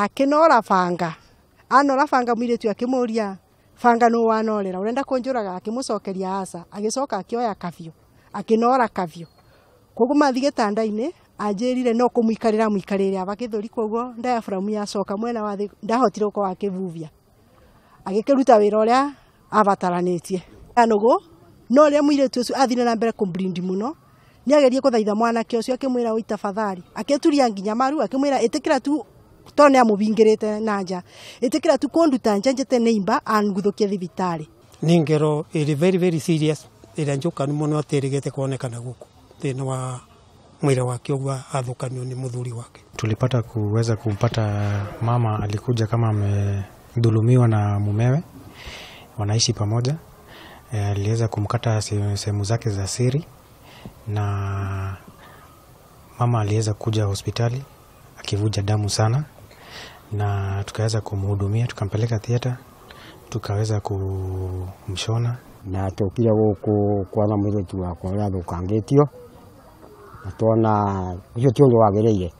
akinora banga anora banga mwiretu akimuria banga no wanorera urenda kunjuraga akimucokeria aca agicoka akioya kafio akinora kafio koguo mathi gitandaini anjirire no kumuikarira abagithuri koguo diaphragm yacoka mwena wa thi ndahotire uko akivuvia agikiruta wira uria abataranitie anugo no ria mwiretu ucio athire na mbere kumbreed muno ni agerie kuthaitha mwana ke ucio akimwira wi tafadhali aketuria nginya maru akimwira itikira tu tone amubingirite nanja itikira tu konduta njanjete neimba anguthukie thibitari ni ngero iri very serious ira njukanu muno atirigete kuonekana guku thina wa mwira wake ogwa athukanio ni muthuri wake. Tulipata kuweza kumpata mama alikuja kama amedhulumiwa na mumewe, wanaishi pamoja. Aliweza kumkata sehemu zake za siri na mama aliweza kuja hospitali akivuja damu sana, na tukaweza kumhudumia, tukampeleka theater, tukaweza kumshona na tukija guku kwana mwiretu wakwa yathukangitio na tuona ucio ti undu wagereire